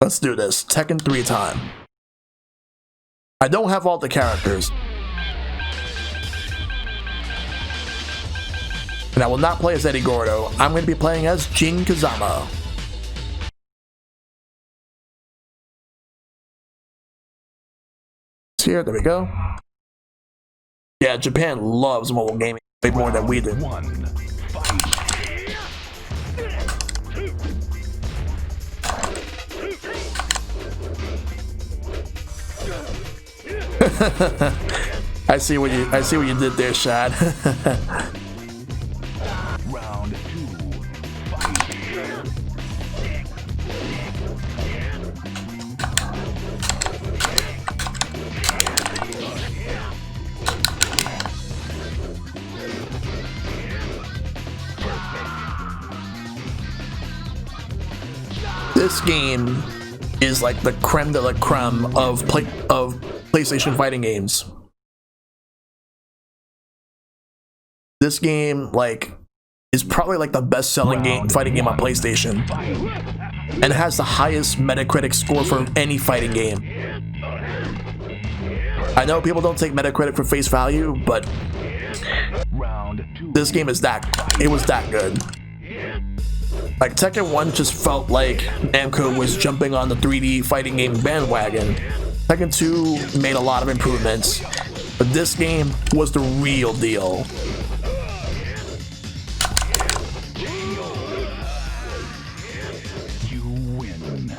Let's do this. Tekken 3 time. I don't have all the characters. And I will not play as Eddie Gordo. I'm going to be playing as Jin Kazama. It's here, there we go. Yeah, Japan loves mobile gaming way more than we do. I see what you did there, Shad. Round 2, fight. This game is like the creme de la creme of PlayStation fighting games. This game, like, is probably like the best-selling fighting game on PlayStation, and it has the highest Metacritic score for any fighting game. I know people don't take Metacritic for face value, but this game is it was that good. Like, Tekken 1 just felt like Namco was jumping on the 3D fighting game bandwagon. Tekken 2 made a lot of improvements, but this game was the real deal. You win.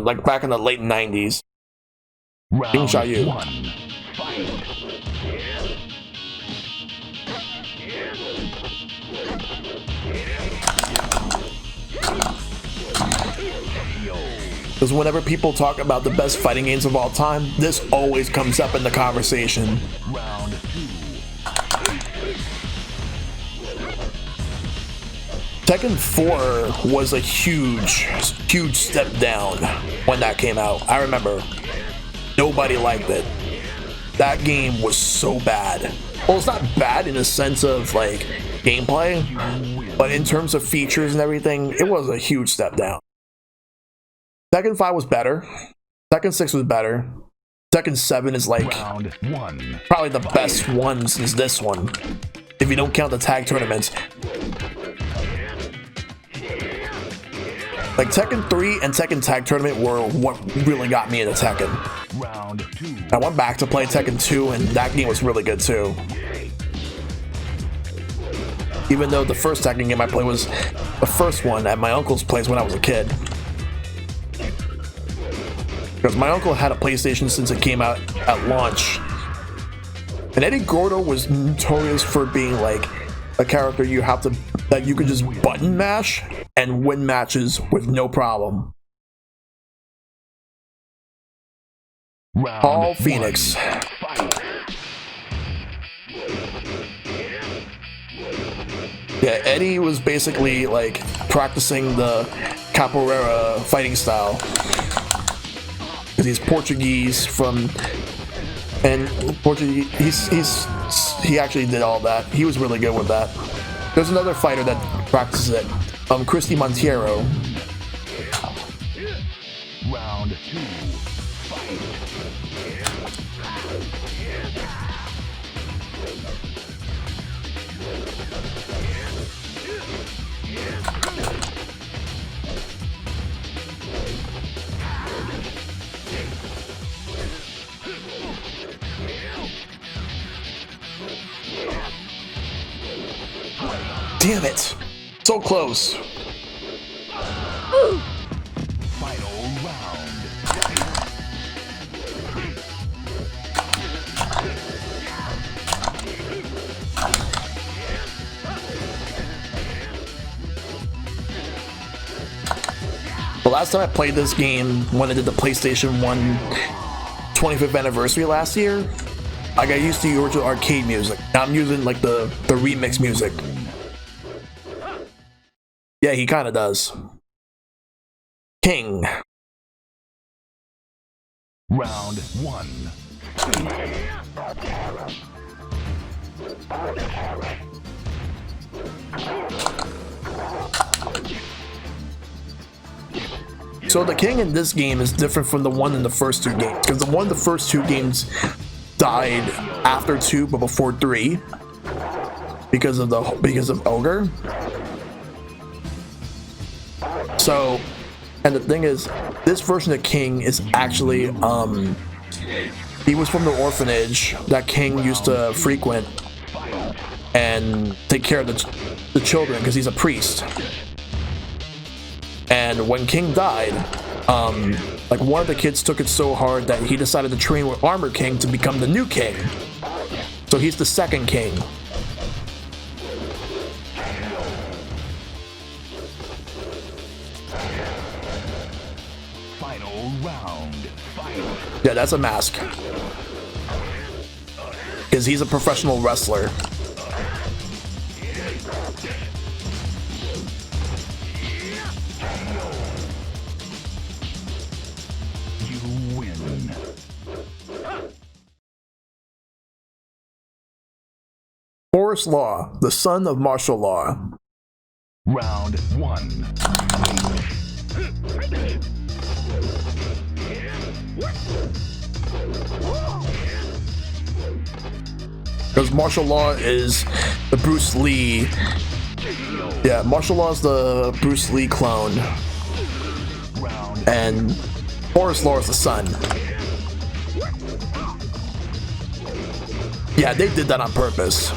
Like back in the late 90s. Round Shot you. 1, fight. Because whenever people talk about the best fighting games of all time, this always comes up in the conversation. Round 2. Tekken 4 was a huge step down when that came out. I remember nobody liked it. That game was so bad. Well, it's not bad in the sense of like gameplay, but in terms of features and everything, it was a huge step down. Tekken 5 was better. Tekken 6 was better. Tekken 7 is like probably the best one since this one, if you don't count the tag tournaments. Like Tekken 3 and Tekken Tag Tournament were what really got me into Tekken. I went back to play Tekken 2 and that game was really good too. Even though the first Tekken game I played was the first one at my uncle's place when I was a kid. Because my uncle had a PlayStation since it came out at launch. And Eddie Gordo was notorious for being like a character that you could just button mash and win matches with no problem. Paul Phoenix. Yeah, Eddie was basically like practicing the capoeira fighting style. Because he's Portuguese he actually did all that. He was really good with that. There's another fighter that practices it, Christy Monteiro. Round 2, fight. Damn it! So close. Final round. The last time I played this game, when I did the PlayStation 1 25th anniversary last year, I got used to the original arcade music. Now I'm using like the remix music. Yeah, he kind of does. King. Round 1. So the king in this game is different from the one in the first two games, because the one in the first two games died after 2 but before 3 because of OGRE. So, and the thing is, this version of King is actually he was from the orphanage that King used to frequent and take care of the children, because he's a priest. And when King died, like one of the kids took it so hard that he decided to train with Armor King to become the new king. So he's the second king. Final round. Fight. Yeah, that's a mask. Because he's a professional wrestler. You win. Forest Law, the son of martial law. Round 1. Because martial law is the Bruce Lee. Yeah, martial law is the Bruce Lee clone. And Forest Law is the son. Yeah, they did that on purpose.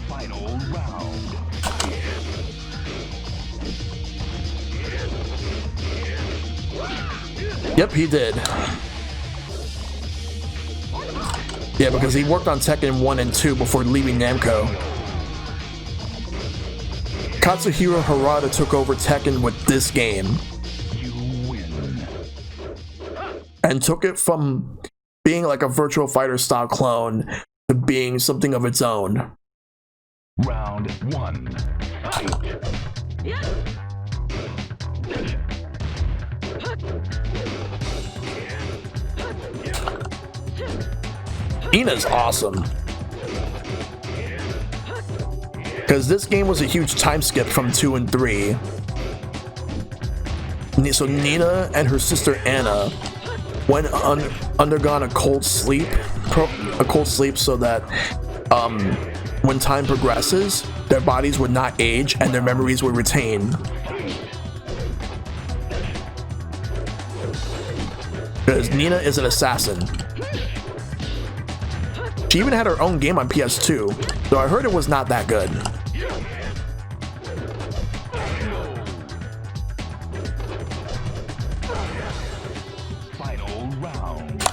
Final round. Yep, he did. Yeah, because he worked on Tekken 1 and 2 before leaving Namco. Katsuhiro Harada took over Tekken with this game. You win. And took it from being like a Virtua Fighter style clone to being something of its own. Round 1. Fight. Ina's awesome. Because this game was a huge time skip from 2 and 3. So Nina and her sister Anna went undergone a cold sleep so that when time progresses, their bodies would not age and their memories would retain. Because Nina is an assassin. She even had her own game on PS2, though I heard it was not that good. Final round.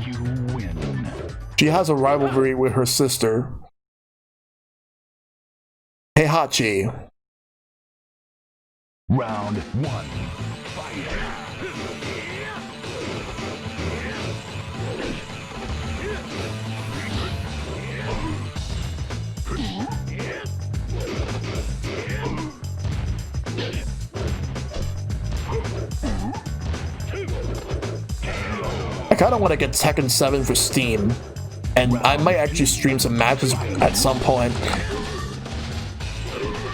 You win. She has a rivalry with her sister, Heihachi. Round 1. Fight. I kind of want to get Tekken 7 for Steam, and I might actually stream some matches at some point.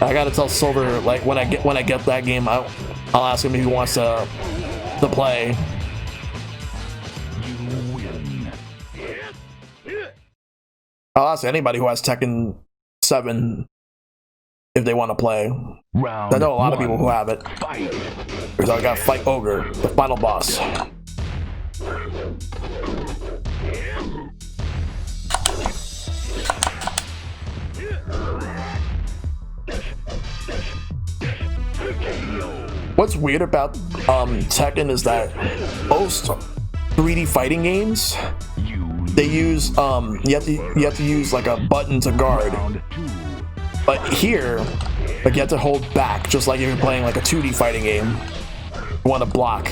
I gotta tell Silver, like when I get that game, I'll ask him if he wants to play. You win. I'll ask anybody who has Tekken 7 if they want to play. Round I know a lot of 1. people who have it. Fight. Because I gotta fight OGRE, the final boss. What's weird about Tekken is that most 3D fighting games, they use you have to use like a button to guard. But here, like you have to hold back, just like if you're playing like a 2D fighting game. You want to block.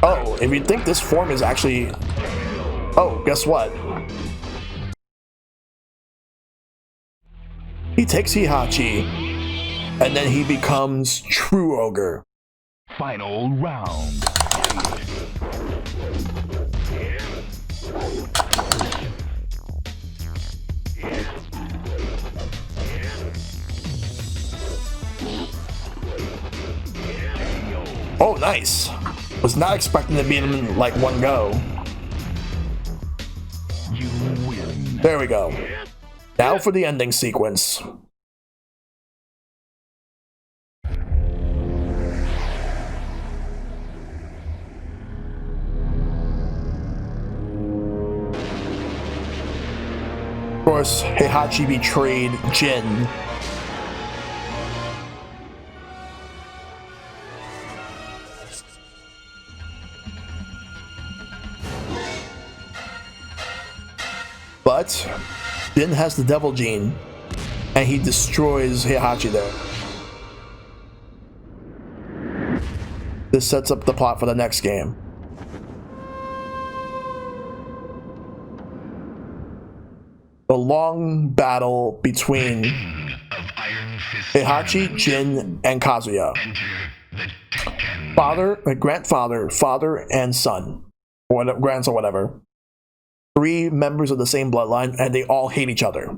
Oh, if you think this form is actually... Oh, guess what? He takes Heihachi, and then he becomes True Ogre. Final round. Oh, nice. Was not expecting to beat him in like one go. You win. There we go. Now for the ending sequence. Of course, Heihachi betrayed Jin. But Jin has the Devil Gene, and he destroys Heihachi there. This sets up the plot for the next game. The long battle between Heihachi, Jin, and Kazuya. Grandfather, father, and son. Or grandson, whatever. 3 members of the same bloodline, and they all hate each other.